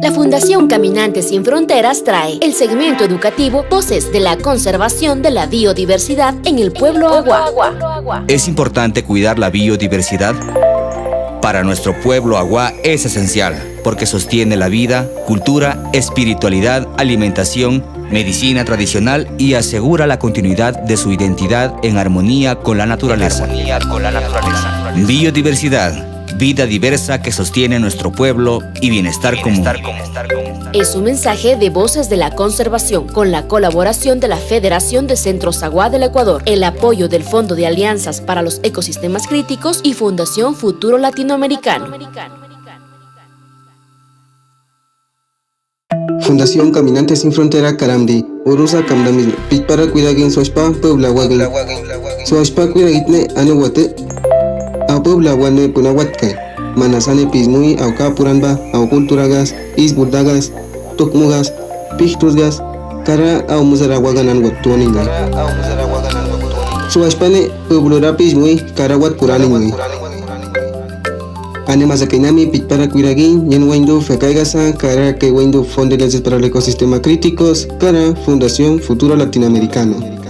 La Fundación Caminantes Sin Fronteras trae el segmento educativo Voces de la Conservación de la Biodiversidad en el Pueblo Agua. ¿Es importante cuidar la biodiversidad? Para nuestro pueblo Agua es esencial, porque sostiene la vida, cultura, espiritualidad, alimentación, medicina tradicional y asegura la continuidad de su identidad en armonía con la naturaleza. Biodiversidad, vida diversa que sostiene nuestro pueblo y bienestar común. Es un mensaje de Voces de la Conservación con la colaboración de la Federación de Centros Agua del Ecuador, el apoyo del Fondo de Alianzas para los Ecosistemas Críticos y Fundación Futuro Latinoamericano. Fundación Caminantes Sin Frontera Karamdi Urusa Kamdami Pitpara Cuidagin Soshpa Puebla Wagin Soshpa Cuidagitne Anewate A Puebla Wane Punawatke Manasane Pismui Auka Puranba Au Culturagas Isburdagas Tukmugas Pichtusgas Kara Au Musarawagan Wattuaninga Soshpane Pueblura Pismui Karawat Puraninga Además, Akenami Pitpara Cuiragin, Yen Wendo Fecaigasa, Cara que Wendo Fondo de para el Ecosistema Críticos, Cara Fundación Futuro Latinoamericano.